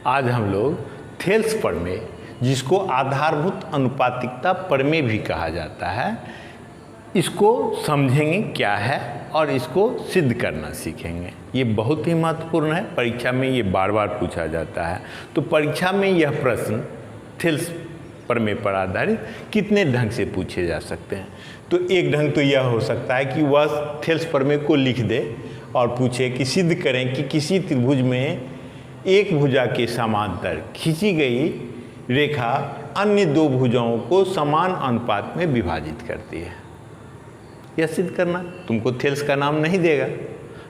आज हम लोग थेल्स प्रमेय, जिसको आधारभूत अनुपातिकता प्रमेय भी कहा जाता है, इसको समझेंगे क्या है और इसको सिद्ध करना सीखेंगे। ये बहुत ही महत्वपूर्ण है, परीक्षा में ये बार बार पूछा जाता है। तो परीक्षा में यह प्रश्न थेल्स प्रमेय पर आधारित कितने ढंग से पूछे जा सकते हैं। तो एक ढंग तो यह हो सकता है कि वह थेल्स प्रमेय को लिख दे और पूछे कि सिद्ध करें कि किसी त्रिभुज में एक भुजा के समांतर खींची गई रेखा अन्य दो भुजाओं को समान अनुपात में विभाजित करती है। यह सिद्ध करना, तुमको थेल्स का नाम नहीं देगा,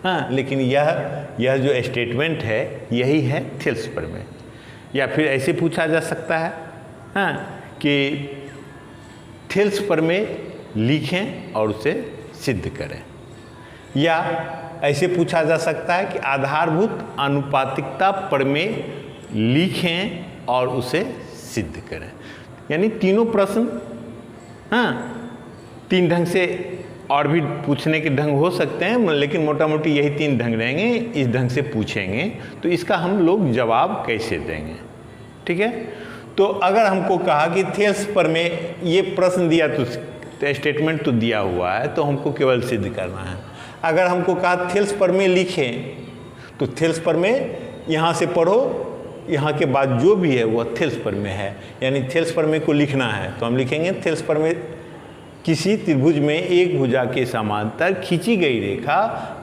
हाँ, लेकिन यह जो स्टेटमेंट है यही है थेल्स प्रमेय। या फिर ऐसे पूछा जा सकता है, हाँ, कि थेल्स प्रमेय लिखें और उसे सिद्ध करें। या ऐसे पूछा जा सकता है कि आधारभूत अनुपातिकता प्रमेय लिखें और उसे सिद्ध करें। यानी तीनों प्रश्न, हाँ, तीन ढंग से और भी पूछने के ढंग हो सकते हैं, लेकिन मोटा मोटी यही तीन ढंग रहेंगे। इस ढंग से पूछेंगे तो इसका हम लोग जवाब कैसे देंगे, ठीक है। तो अगर हमको कहा कि थेल्स प्रमेय, ये प्रश्न दिया तो स्टेटमेंट तो दिया हुआ है, तो हमको केवल सिद्ध करना है। अगर हमको कहा थेल्स प्रमेय लिखें, तो थेल्स प्रमेय यहाँ से पढ़ो, यहाँ के बाद जो भी है वह थेल्स प्रमेय है। यानी थेल्स प्रमेय को लिखना है तो हम लिखेंगे थेल्स प्रमेय किसी त्रिभुज में एक भुजा के समांतर खींची गई रेखा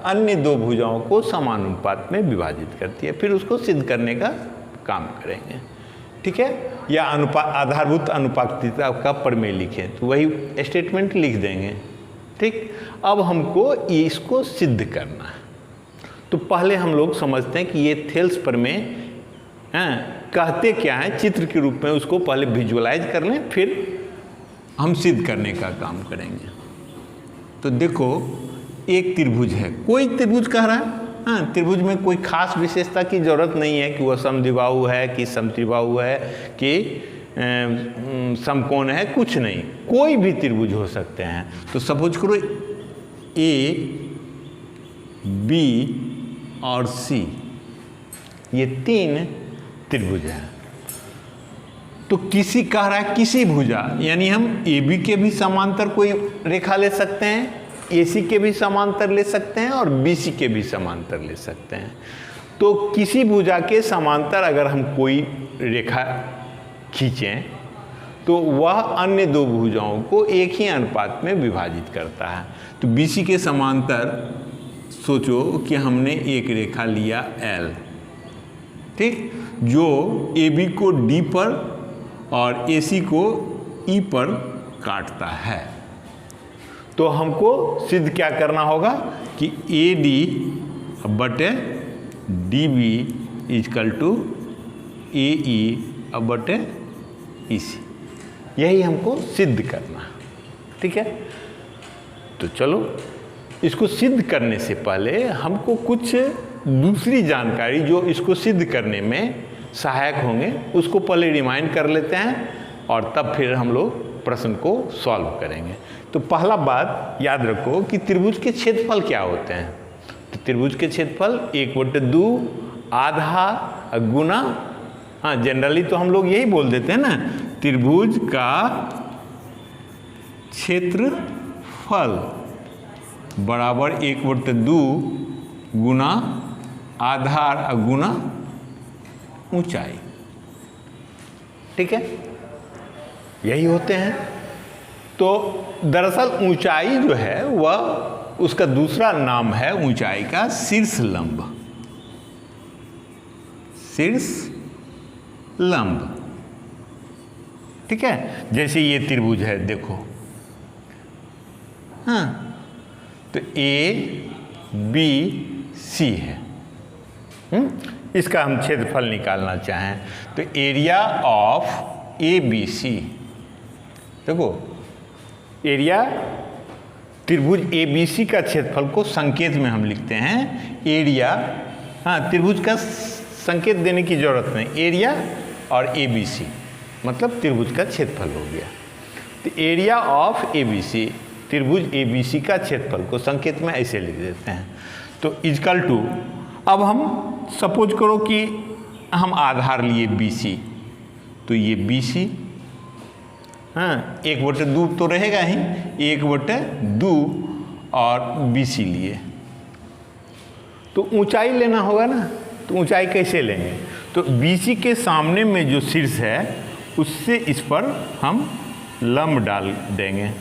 अन्य दो भुजाओं को समान अनुपात में विभाजित करती है। फिर उसको सिद्ध करने का काम करेंगे, ठीक है। या आधारभूत अनुपातिकता का प्रमेय लिखें तो वही स्टेटमेंट लिख देंगे, ठीक। अब हमको इसको सिद्ध करना है। तो पहले हम लोग समझते हैं कि ये थेल्स प्रमेय कहते क्या हैं, चित्र के रूप में उसको पहले विजुअलाइज कर लें, फिर हम सिद्ध करने का काम करेंगे। तो देखो, एक त्रिभुज है, कोई त्रिभुज कह रहा है, हाँ, त्रिभुज में कोई खास विशेषता की जरूरत नहीं है कि वह समद्विबाहु है कि समत्रिबाहु है कि समकोण है, कुछ नहीं, कोई भी त्रिभुज हो सकते हैं। तो सपोज करो ए, बी और सी, ये तीन त्रिभुज हैं। तो किसी कह रहा है किसी भुजा, यानी हम ए बी के भी समांतर कोई रेखा ले सकते हैं, ए सी के भी समांतर ले सकते हैं और बी सी के भी समांतर ले सकते हैं। तो किसी भुजा के समांतर अगर हम कोई रेखा खींचें तो वह अन्य दो भुजाओं को एक ही अनुपात में विभाजित करता है। तो बी सी के समांतर सोचो कि हमने एक रेखा लिया एल, ठीक, जो ए बी को डी पर और ए सी को ई पर काटता है। तो हमको सिद्ध क्या करना होगा कि ए डी बटे डी बी इजकल टू ए ई बटे ई सी, यही हमको सिद्ध करना है, ठीक है। तो चलो, इसको सिद्ध करने से पहले हमको कुछ दूसरी जानकारी जो इसको सिद्ध करने में सहायक होंगे उसको पहले रिमाइंड कर लेते हैं और तब फिर हम लोग प्रश्न को सॉल्व करेंगे। तो पहला बात याद रखो कि त्रिभुज के क्षेत्रफल क्या होते हैं। तो त्रिभुज के क्षेत्रफल 1/2 आधा गुना, हाँ, जनरली तो हम लोग यही बोल देते हैं ना, त्रिभुज का क्षेत्रफल बराबर 1/2 गुना आधार गुना ऊंचाई, ठीक है, यही होते हैं। तो दरअसल ऊंचाई जो है वह, उसका दूसरा नाम है ऊंचाई का शीर्ष लंब, शीर्ष लंब, ठीक है। जैसे ये त्रिभुज है, देखो, हाँ, तो ए बी सी है, इसका हम क्षेत्रफल निकालना चाहें तो area of A B C, देखो एरिया त्रिभुज ए बी सी का क्षेत्रफल को संकेत में हम लिखते हैं एरिया, हाँ, त्रिभुज का संकेत देने की जरूरत नहीं, एरिया और ए बी सी मतलब त्रिभुज का क्षेत्रफल हो गया। तो area of A B C, त्रिभुज ए बी सी का क्षेत्रफल को संकेत में ऐसे लिख देते हैं। तो इजकल टू, अब हम सपोज करो कि हम आधार लिए BC, तो ये BC, हाँ 1/2 तो रहेगा ही, 1/2 और BC लिए, तो ऊंचाई लेना होगा ना। तो ऊंचाई कैसे लेंगे? तो BC के सामने में जो शीर्ष है उससे इस पर हम लंब डाल देंगे,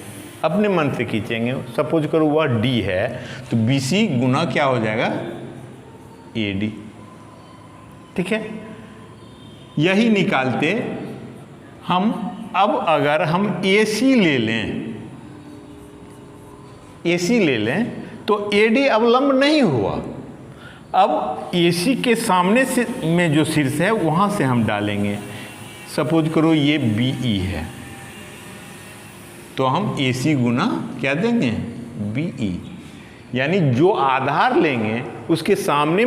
अपने मन से खींचेंगे। सपोज करो वह D है, तो BC गुना क्या हो जाएगा? AD। ठीक है, यही निकालते हम। अब अगर हम AC ले लें, AC ले लें तो AD अब लंब नहीं हुआ। अब AC के सामने से में जो शीर्ष है वहाँ से हम डालेंगे। सपोज करो ये BE है, तो हम AC गुना क्या देंगे? BE, यानी जो आधार लेंगे उसके सामने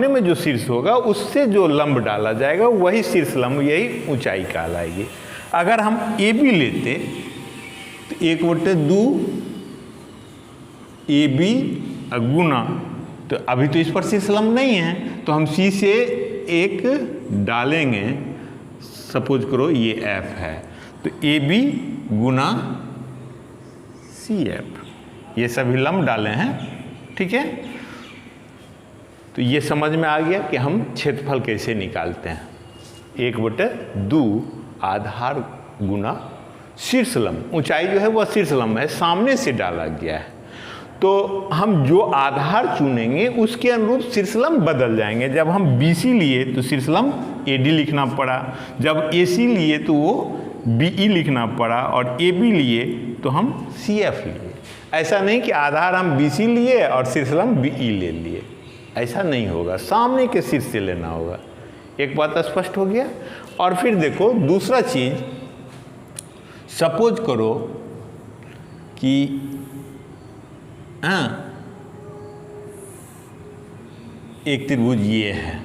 में जो शीर्ष होगा उससे जो लंब डाला जाएगा वही शीर्ष लंब, यही ऊंचाई कहलाएगी। अगर हम AB लेते तो 1/2 AB गुना, तो अभी तो इस पर शीर्ष लंब नहीं है, तो हम C से 1 डालेंगे। सपोज करो ये F है, तो AB गुना CF, ये सभी लंब डाले हैं। ठीक है, तो ये समझ में आ गया कि हम क्षेत्रफल कैसे निकालते हैं। 1/2 आधार गुना शीर्ष लंब, ऊंचाई जो है वह शीर्ष लंब है, सामने से डाला गया है। तो हम जो आधार चुनेंगे उसके अनुरूप शीर्षलंब बदल जाएंगे। जब हम BC लिए तो शीर्षलंब AD लिखना पड़ा, जब AC लिए तो वो BE लिखना पड़ा, और AB लिए तो हम CF लिए। ऐसा नहीं कि आधार हम BC लिए और शीर्षलंब BE ले लिए, ऐसा नहीं होगा, सामने के शीर्ष से लेना होगा। एक बात स्पष्ट हो गया। और फिर देखो दूसरा चीज, सपोज करो कि एक त्रिभुज ये है,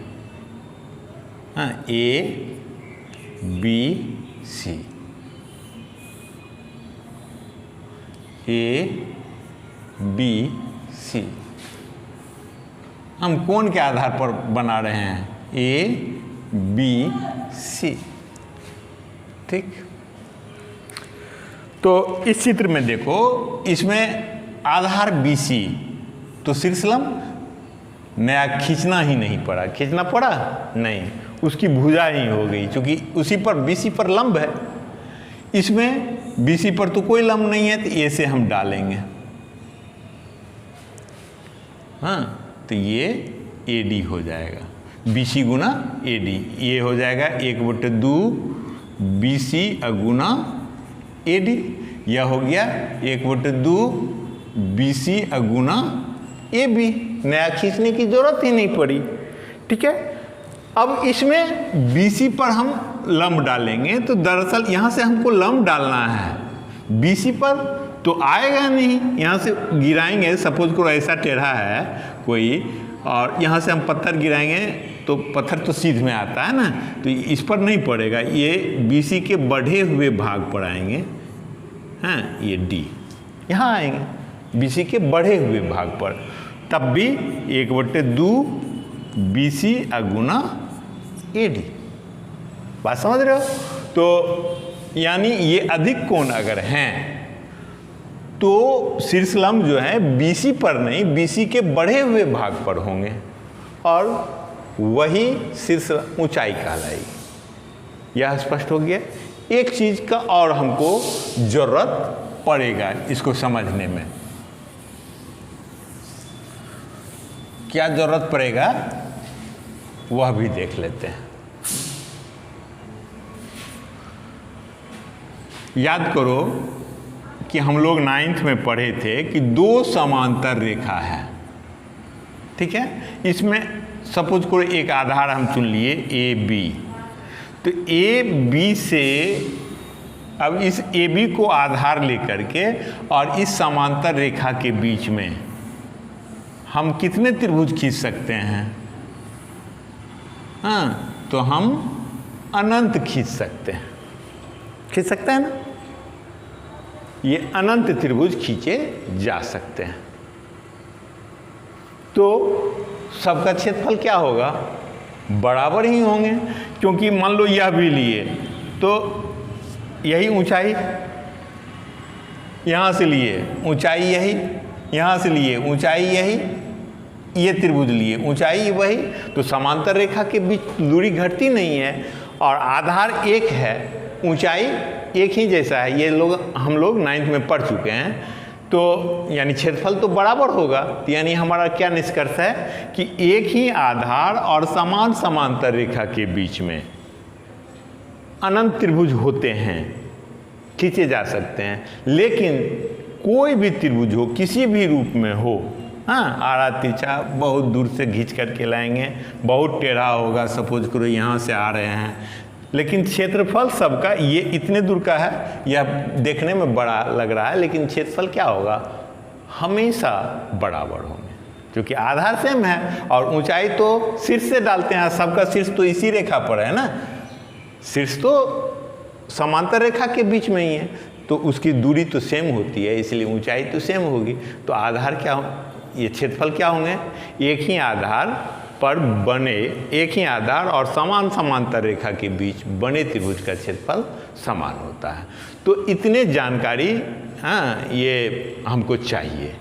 ABC, ABC हम कोण के आधार पर बना रहे हैं? ABC। ठीक, तो इस चित्र में देखो, इसमें आधार BC, तो शीर्षलंब नया खींचना ही नहीं पड़ा। खींचना पड़ा नहीं, उसकी भुजा ही हो गई, क्योंकि उसी पर BC पर लंब है। इसमें BC पर तो कोई लंब नहीं है, तो A से हम डालेंगे। हाँ, तो ये AD हो जाएगा, BC गुना AD, ये हो जाएगा 1/2 BC गुना AD। यह हो गया 1/2 BC गुना AB, नया खींचने की जरूरत ही नहीं पड़ी। ठीक है, अब इसमें BC पर हम लंब डालेंगे, तो दरअसल यहाँ से हमको लंब डालना है BC पर, तो आएगा नहीं, यहाँ से गिराएंगे। सपोज करो ऐसा टेढ़ा है कोई, और यहाँ से हम पत्थर गिराएंगे तो पत्थर तो सीध में आता है ना, तो इस पर नहीं पड़ेगा, ये BC के बढ़े हुए भाग पर आएंगे। हाँ, ये D यहाँ आएंगे BC के बढ़े हुए भाग पर, तब भी 1/2 BC गुना AD। बात समझ रहे हो? तो यानी ये अधिक कोण अगर हैं तो शीर्षलंब जो है BC पर नहीं, BC के बढ़े हुए भाग पर होंगे, और वही शीर्ष ऊंचाई कहलाएगी। यह स्पष्ट हो गया। एक चीज का और हमको जरूरत पड़ेगा इसको समझने में। क्या जरूरत पड़ेगा वह भी देख लेते हैं। याद करो कि हम लोग 9th में पढ़े थे कि 2 समांतर रेखा है। ठीक है, इसमें सपोज करो एक आधार हम चुन लिए AB, तो AB से अब इस AB को आधार लेकर के और इस समांतर रेखा के बीच में हम कितने त्रिभुज खींच सकते हैं? हाँ, तो हम अनंत खींच सकते हैं। खींच सकते हैं ना? ये अनंत त्रिभुज खींचे जा सकते हैं। तो सबका क्षेत्रफल क्या होगा? बराबर ही होंगे, क्योंकि मान लो यह भी लिए तो यही ऊंचाई, यहाँ से लिए ऊंचाई यही, यहाँ से लिए ऊंचाई यही, ये त्रिभुज लिए ऊंचाई वही, तो समांतर रेखा के बीच दूरी घटती नहीं है और आधार एक है, ऊंचाई एक ही जैसा है। ये हम लोग 9th में पढ़ चुके हैं, तो यानी क्षेत्रफल तो बराबर होगा। तो यानी हमारा क्या निष्कर्ष है कि एक ही आधार और समान समांतर रेखा के बीच में अनंत त्रिभुज होते हैं, खींचे जा सकते हैं। लेकिन कोई भी त्रिभुज हो, किसी भी रूप में हो, हाँ, आड़ा तिरछा बहुत दूर से खींच करके लाएंगे, बहुत टेढ़ा होगा, सपोज करो यहाँ से आ रहे हैं, लेकिन क्षेत्रफल सबका ये इतने दूर का है, यह देखने में बड़ा लग रहा है, लेकिन क्षेत्रफल क्या होगा, हमेशा बराबर होंगे, क्योंकि आधार सेम है और ऊंचाई तो शीर्ष से डालते हैं, सबका शीर्ष तो इसी रेखा पर है ना, शीर्ष तो समांतर रेखा के बीच में ही है, तो उसकी दूरी तो सेम होती है, इसलिए ऊंचाई तो सेम होगी। तो आधार क्या हो, ये क्षेत्रफल क्या होंगे, एक ही आधार पर बने, एक ही आधार और समान समांतर रेखा के बीच बने त्रिभुज का क्षेत्रफल समान होता है। तो इतने जानकारी, हाँ, ये हमको चाहिए,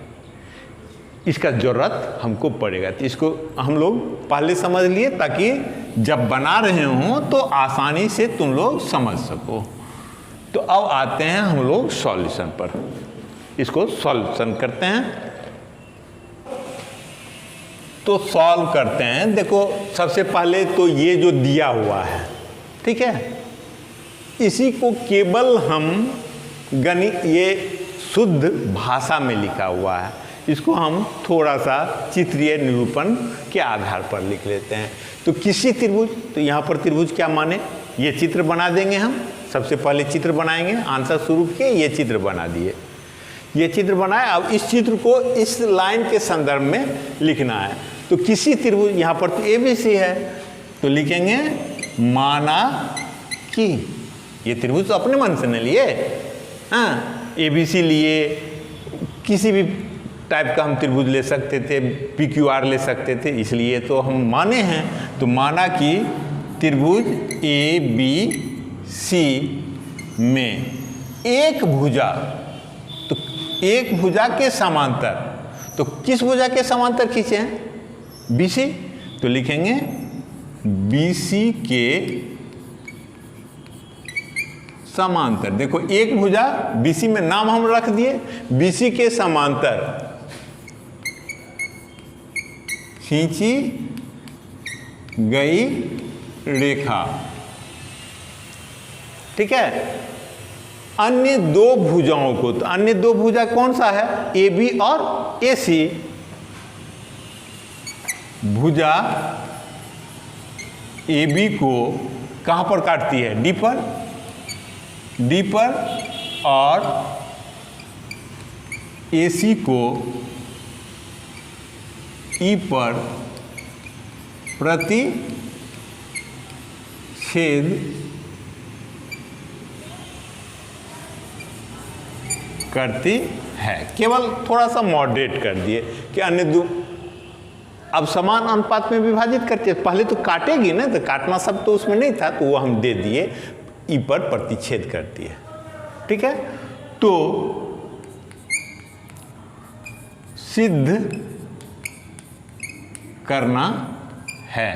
इसका ज़रूरत हमको पड़ेगा। तो इसको हम लोग पहले समझ लिए ताकि जब बना रहे हों तो आसानी से तुम लोग समझ सको। तो अब आते हैं हम लोग सॉल्यूशन पर, इसको सॉल्यूशन करते हैं। तो सॉल्व करते हैं। देखो सबसे पहले तो ये जो दिया हुआ है, ठीक है, इसी को केवल हम गणित, ये शुद्ध भाषा में लिखा हुआ है, इसको हम थोड़ा सा चित्रीय निरूपण के आधार पर लिख लेते हैं। तो किसी त्रिभुज, तो यहाँ पर त्रिभुज क्या माने, ये चित्र बना देंगे हम, सबसे पहले चित्र बनाएंगे, आंसर शुरू किए, ये चित्र बना दिए, ये चित्र बनाए। अब इस चित्र को इस लाइन के संदर्भ में लिखना है। तो किसी त्रिभुज, यहाँ पर तो ABC है, तो लिखेंगे माना कि, ये त्रिभुज तो अपने मन से न लिए, हाँ, ABC लिए, किसी भी टाइप का हम त्रिभुज ले सकते थे, PQR ले सकते थे, इसलिए तो हम माने हैं। तो माना कि त्रिभुज ABC में एक भुजा, तो एक भुजा के समांतर, तो किस भुजा के समांतर खींचे हैं, BC, तो लिखेंगे BC के समांतर। देखो एक भुजा BC में नाम हम रख दिए, BC के समांतर खींची गई रेखा, ठीक है। अन्य दो भुजाओं को, तो अन्य दो भुजा कौन सा है, AB और AC। भुजा AB को कहां पर काटती है, D पर, D पर, और AC को E पर प्रतिच्छेद करती है। केवल थोड़ा सा मॉडरेट कर दिए कि अन्य दो अब समान अनुपात में विभाजित करती है। पहले तो काटेगी ना, तो काटना सब तो उसमें नहीं था, तो वो हम दे दिए, ई पर प्रतिच्छेद करती है, ठीक है। तो सिद्ध करना है,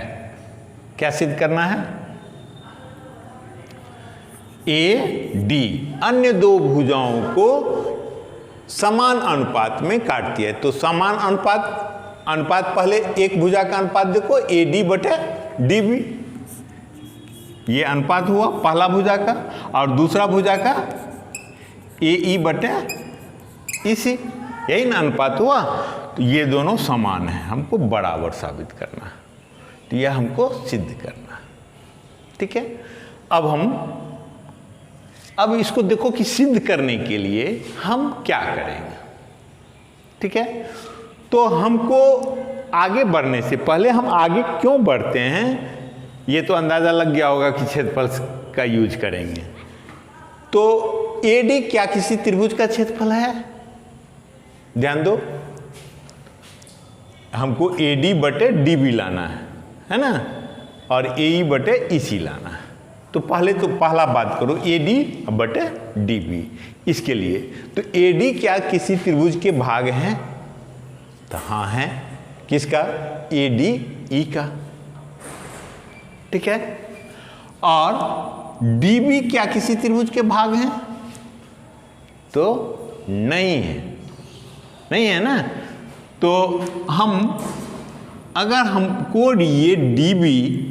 क्या सिद्ध करना है, AD अन्य दो भुजाओं को समान अनुपात में काटती है। तो समान अनुपात पहले एक भुजा का अनुपात देखो, AD बटे DB, ये अनुपात हुआ पहला भुजा का, और दूसरा भुजा का AE बटे EC, यही ना अनुपात हुआ। तो ये दोनों समान हैं, हमको बराबर साबित करना है, तो यह हमको सिद्ध करना है, ठीक है। अब इसको देखो कि सिद्ध करने के लिए हम क्या करेंगे, ठीक है। तो हमको आगे बढ़ने से पहले, हम आगे क्यों बढ़ते हैं ये तो अंदाज़ा लग गया होगा कि क्षेत्रफल का यूज करेंगे। तो AD क्या किसी त्रिभुज का क्षेत्रफल है, ध्यान दो, हमको AD बटे DB लाना है ना। और ए ई बटे ई सी लाना है। तो पहला बात करो ए डी बटे डी बी। इसके लिए तो ए डी क्या किसी त्रिभुज के भाग हैं? तो हाँ है। किसका? ए डी ई का। ठीक है। और डी बी क्या किसी त्रिभुज के भाग हैं? तो नहीं है, नहीं है ना। तो अगर हमको ये डी बी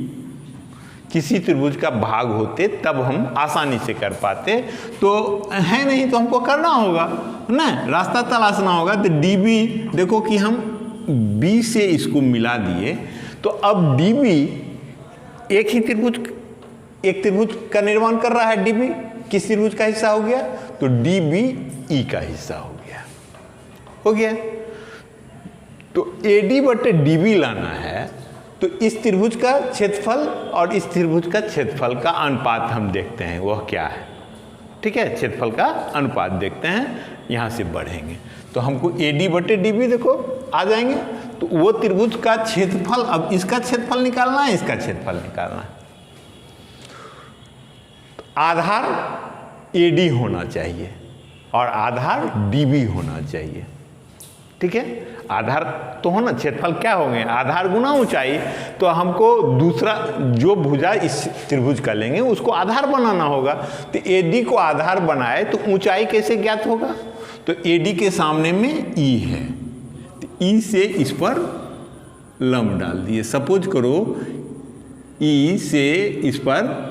किसी त्रिभुज का भाग होते तब हम आसानी से कर पाते, तो है नहीं तो हमको करना होगा ना, रास्ता तलाशना होगा। तो डी बी देखो कि हम बी से इसको मिला दिए, तो अब डी बी एक त्रिभुज का निर्माण कर रहा है। डी बी किस त्रिभुज का हिस्सा हो गया? तो डी बी ई का हिस्सा हो गया। तो ए डी बटे डी बी लाना है, तो इस त्रिभुज का क्षेत्रफल और इस त्रिभुज का क्षेत्रफल का अनुपात हम देखते हैं वह क्या है। ठीक है, क्षेत्रफल का अनुपात देखते हैं, यहाँ से बढ़ेंगे तो हमको ए डी बटे डी बी देखो आ जाएंगे। तो वो त्रिभुज का क्षेत्रफल, अब इसका क्षेत्रफल निकालना है, इसका क्षेत्रफल निकालना है। तो आधार ए डी होना चाहिए और आधार डी बी होना चाहिए। ठीक है, आधार तो होना, क्षेत्रफल क्या होंगे? आधार गुना ऊंचाई। तो हमको दूसरा जो भुजा इस त्रिभुज का लेंगे उसको आधार बनाना होगा। तो ए डी को आधार बनाए तो ऊंचाई कैसे ज्ञात होगा? तो ए डी के सामने में ई है, तो ई से इस पर लंब डाल दिए। सपोज करो ई से इस पर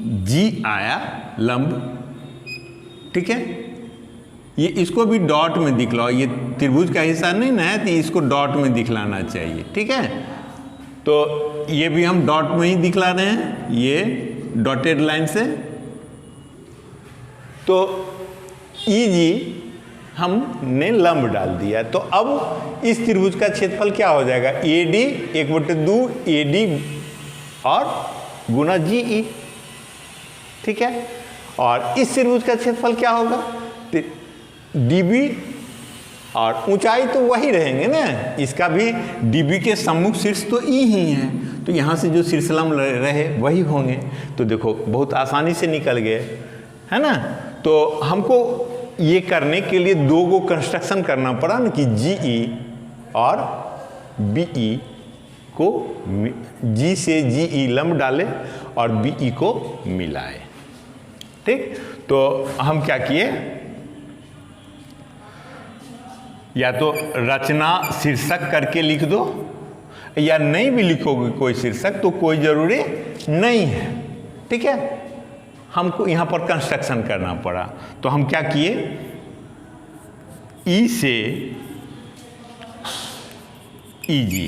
जी आया लंब। ठीक है, ये इसको भी डॉट में दिखलाओ, ये त्रिभुज का हिस्सा नहीं ना है, तो इसको डॉट में दिखलाना चाहिए। ठीक है, तो ये भी हम डॉट में ही दिखला रहे हैं, ये डॉटेड लाइन से। तो ई जी हमने लंब डाल दिया। तो अब इस त्रिभुज का क्षेत्रफल क्या हो जाएगा? ए डी 1/2 ए डी और गुना जी ई। ठीक है, और इस त्रिभुज का क्षेत्रफल क्या होगा? डीबी और ऊंचाई तो वही रहेंगे ना, इसका भी डीबी के सम्मुख शीर्ष तो ई ही है, तो यहाँ से जो शीर्षलंब रहे वही होंगे। तो देखो बहुत आसानी से निकल गए, है ना। तो हमको ये करने के लिए दो गो कंस्ट्रक्शन करना पड़ा ना, कि जी ई और बी ई को, जी से जी ई लंब डाले और बी ई को मिलाए। ठीक, तो हम क्या किए, या तो रचना शीर्षक करके लिख दो, या नहीं भी लिखोगे कोई शीर्षक तो कोई ज़रूरी नहीं है। ठीक है, हमको यहाँ पर कंस्ट्रक्शन करना पड़ा। तो हम क्या किए, ई से ई जी।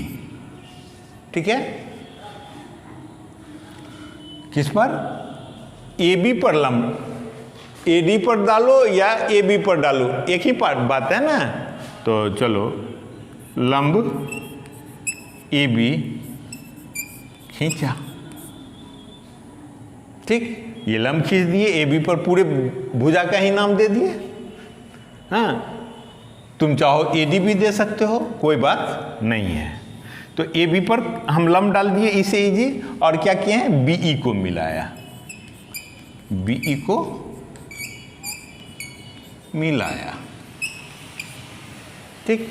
ठीक है, किस पर? ए बी पर लंब, ए डी पर डालो या ए बी पर डालो, एक ही बात है ना। तो चलो लंब ए बी खींचा। ठीक, ये लंब खींच दिए, ए बी पर पूरे भुजा का ही नाम दे दिए। हाँ, तुम चाहो ए डी भी दे सकते हो, कोई बात नहीं है। तो ए बी पर हम लंब डाल दिए ई से ई जी, और क्या किए हैं, बी ई को मिलाया, बी ई को मिलाया। ठीक,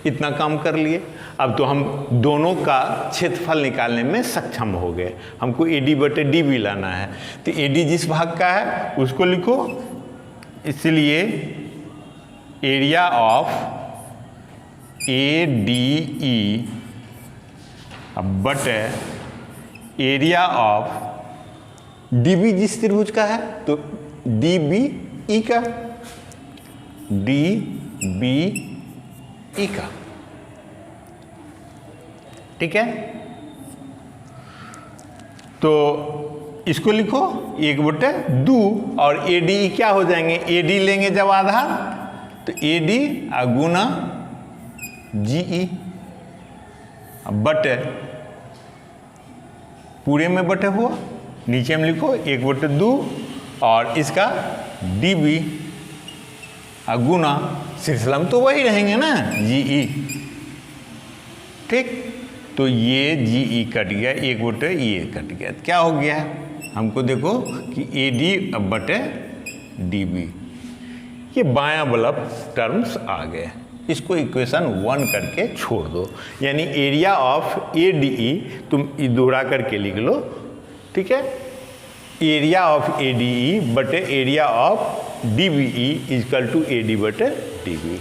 इतना काम कर लिए। अब तो हम दोनों का क्षेत्रफल निकालने में सक्षम हो गए। हमको ए डी बटे डी बी लाना है, तो ए डी जिस भाग का है उसको लिखो। इसलिए area of A D E बटे एरिया ऑफ डी बी जिस त्रिभुज का है तो डी बी ई का, डी बी ई का। ठीक है, तो इसको लिखो 1/2 और ए डी क्या हो जाएंगे, ए डी लेंगे जब आधार तो ए डी गुना जी ई बटे, पूरे में बटे हुआ, नीचे में लिखो 1/2 और इसका डी बी गुना शीर्षलंब तो वही रहेंगे ना जी ई। ठीक, तो ये जी ई कट गया, 1 बटे ये कट गया, क्या हो गया हमको देखो कि ए डी बटे डी बी, ये बायां वाला टर्म्स आ गए। इसको इक्वेशन 1 करके छोड़ दो, यानी area of A D E तुम दोहरा करके लिख लो, ठीक है। Area of A D E बटे area of D B E equal to A D बटे डी बी,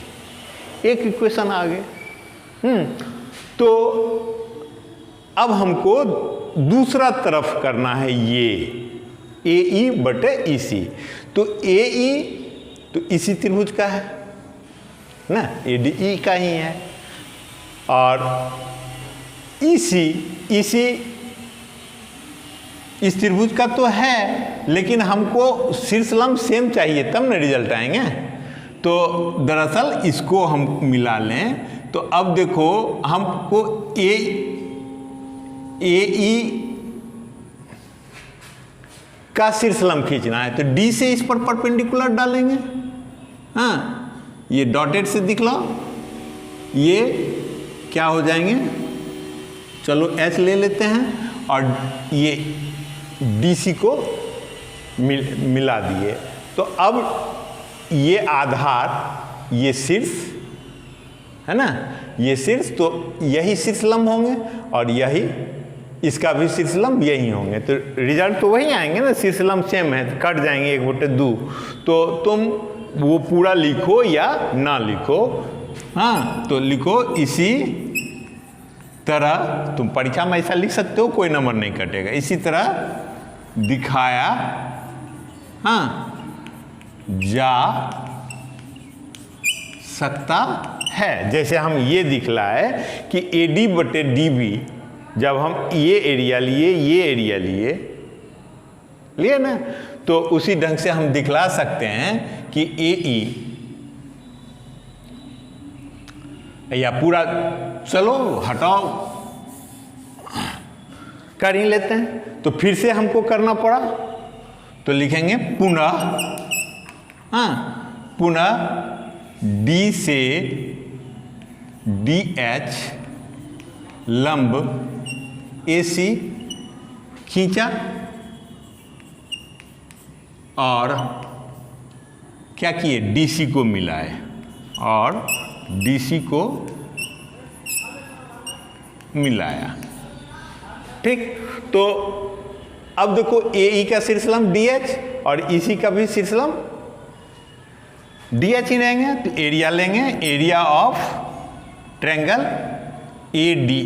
एक इक्वेशन आ गए। तो अब हमको दूसरा तरफ करना है ये ए ई बटे ई सी, तो ए ई तो इसी त्रिभुज का है ना, ए डी ई का ही है, और ई सी इस त्रिभुज का तो है, लेकिन हमको शीर्षलंब सेम चाहिए तब ना रिजल्ट आएंगे। तो दरअसल इसको हम मिला लें, तो अब देखो हमको ए ई का शीर्षलंब खींचना है, तो डी से इस पर परपेंडिकुलर डालेंगे। हाँ, ये डॉटेड से दिख लो, ये क्या हो जाएंगे, चलो एच ले लेते हैं, और ये डी सी को मिला दिए। तो अब ये आधार, ये शीर्ष है ना, ये शीर्ष, तो यही शीर्षलंब होंगे, और यही इसका भी शीर्षलंब यही होंगे, तो रिजल्ट तो वही आएंगे ना, शीर्षलंब सेम है, कट जाएंगे 1/2। तो तुम वो पूरा लिखो या ना लिखो, हाँ, तो लिखो इसी तरह, तुम परीक्षा में ऐसा लिख सकते हो, कोई नंबर नहीं कटेगा, इसी तरह दिखाया हाँ जा सकता है। जैसे हम ये दिखलाए कि ए डी बटे डी बी, जब हम ये एरिया लिए ना, तो उसी ढंग से हम दिखला सकते हैं कि ए ई, या पूरा चलो हटाओ कर ही लेते हैं, तो फिर से हमको करना पड़ा, तो लिखेंगे पुनः डी से डी एच लंब ए सी खींचा, और क्या किए, डीसी को मिलाए, और डीसी को मिलाया, ठीक। तो अब देखो ए ई का शीर्षलंब डी एच, और इसी का भी शीर्षलंब डी एच ही रहेंगे, तो एरिया लेंगे, area of triangle A D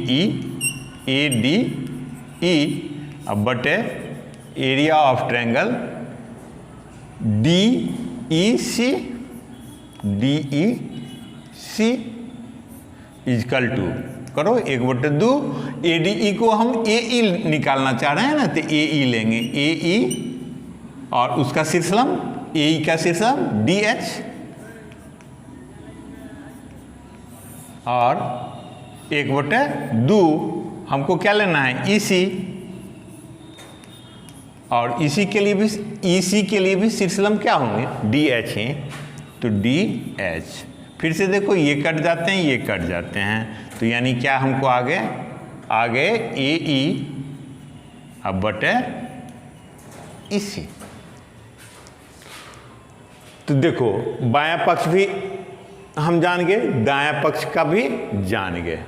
E अब बटे area of triangle D E C equal to, करो 1/2, ए डी ई को हम ए ई निकालना चाह रहे हैं ना, तो ए ई लेंगे, ए ई और उसका शीर्षलंब, ए ई का शीर्षलंब डी एच, और 1/2 हमको क्या लेना है, ई सी, और इसी के लिए भी, ईसी के लिए भी शीर्षलंब क्या होंगे, डी एच ही, तो डी एच। फिर से देखो ये कट जाते हैं, ये कट जाते हैं, तो यानी क्या हमको आगे ए ई अब बटे इसी। तो देखो बायां पक्ष भी हम जान गए, दायां पक्ष का भी जान गए,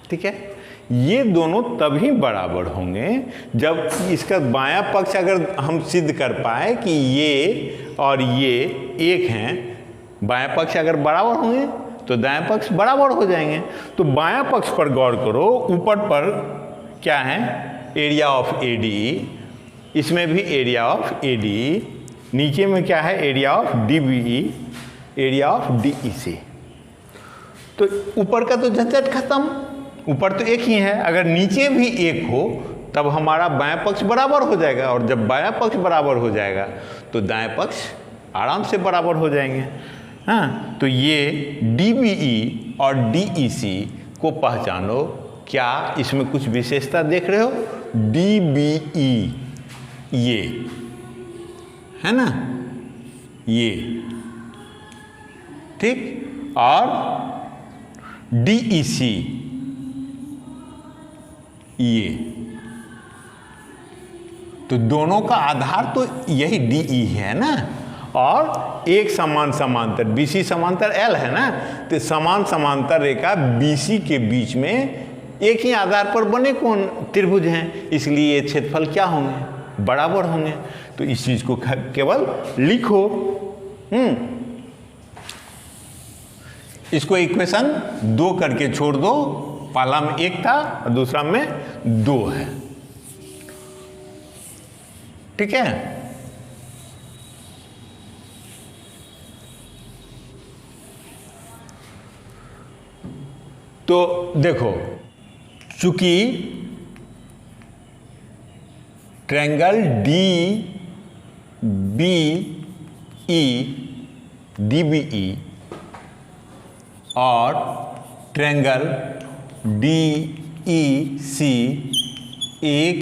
ठीक है। ये दोनों तभी बराबर होंगे जब इसका बायां पक्ष अगर हम सिद्ध कर पाए कि ये और ये एक हैं, बायां पक्ष अगर बराबर होंगे तो दायां पक्ष बराबर हो जाएंगे। तो बायां पक्ष पर गौर करो, ऊपर पर क्या है, एरिया ऑफ ए डी, इसमें भी एरिया ऑफ ए डी, नीचे में क्या है, area of D B E, area of D E C. तो ऊपर का तो झंझट खत्म, ऊपर तो एक ही है, अगर नीचे भी एक हो तब हमारा बायां पक्ष बराबर हो जाएगा, और जब बायां पक्ष बराबर हो जाएगा तो दायां पक्ष आराम से बराबर हो जाएंगे। हाँ, तो ये डी बी ई और डी ई सी को पहचानो, क्या इसमें कुछ विशेषता देख रहे हो, डी बी ई ये है ना, ये ठीक, और डी ई सी ये, तो दोनों का आधार तो यही डी ई है ना, और एक समान समांतर BC समांतर L है ना, तो समान समांतर रेखा BC के बीच में एक ही आधार पर बने कौन त्रिभुज हैं, इसलिए ये क्षेत्रफल क्या होंगे, बराबर होंगे। तो इस चीज को केवल लिखो। इसको इक्वेशन 2 करके छोड़ दो, पहला में 1 था और दूसरा में 2 है, ठीक है। तो देखो, चूंकि ट्रायंगल DBE और ट्रायंगल DEC एक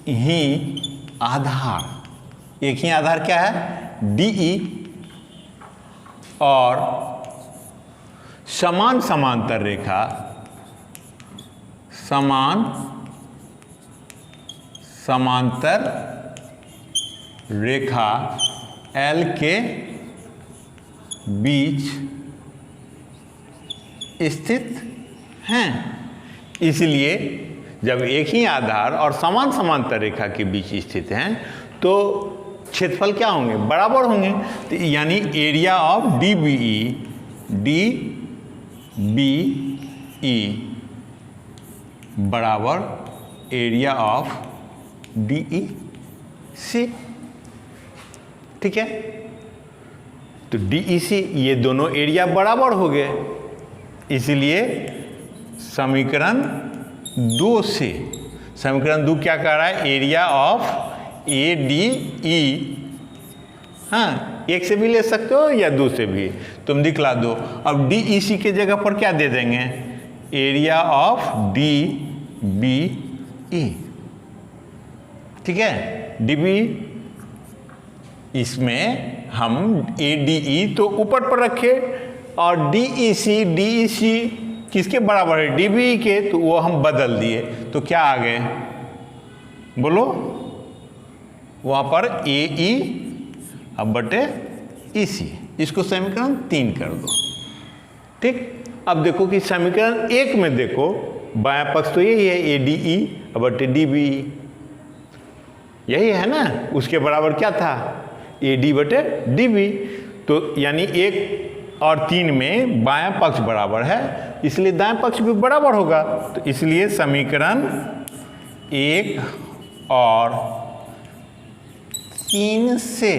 ही आधार क्या है, DE, और समान समांतर रेखा L के बीच स्थित हैं। इसलिए जब एक ही आधार और समान समांतर रेखा के बीच स्थित हैं तो क्षेत्रफल क्या होंगे, बराबर होंगे। तो यानी एरिया ऑफ DBE बराबर एरिया ऑफ DEC, ठीक है। तो DEC ये दोनों एरिया बराबर हो गए, इसलिए समीकरण 2 से, समीकरण 2 क्या कह रहा है, एरिया ऑफ ADE, हाँ, एक से भी ले सकते हो या 2 से भी, तुम दिखला दो। अब DEC के जगह पर क्या दे देंगे, एरिया ऑफ DBE, ठीक है। DB इसमें हम ADE तो ऊपर पर रखे और DEC किसके बराबर है, DBE के, तो वो हम बदल दिए, तो क्या आ गए बोलो, वहां पर AE अब बटे EC, इसको समीकरण 3 कर दो, ठीक। अब देखो कि समीकरण 1 में देखो, बायां पक्ष तो यही है ADE अब बटे DBE, यही है ना, उसके बराबर क्या था, AD बटे DB, तो यानी 1 और 3 में बायां पक्ष बराबर है, इसलिए दायां पक्ष भी बराबर होगा। तो इसलिए समीकरण 1 और 3 से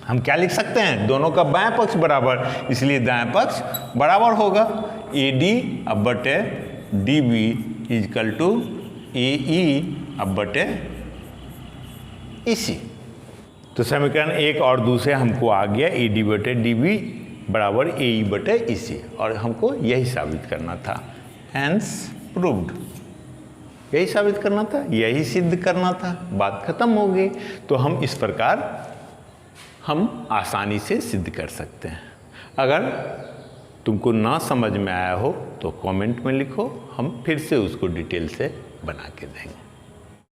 हम क्या लिख सकते हैं, दोनों का बायां पक्ष बराबर, इसलिए दायां पक्ष बराबर होगा। AD अब बटे DB इजकल टू AE अब बटे EC। तो समीकरण 1 और 2 से हमको आ गया AD बटे DB बराबर AE बटे EC, और हमको यही साबित करना था, हेंस प्रूव्ड, यही साबित करना था, यही सिद्ध करना था, बात खत्म हो गई। तो हम इस प्रकार हम आसानी से सिद्ध कर सकते हैं। अगर तुमको ना समझ में आया हो तो कमेंट में लिखो, हम फिर से उसको डिटेल से बना के देंगे।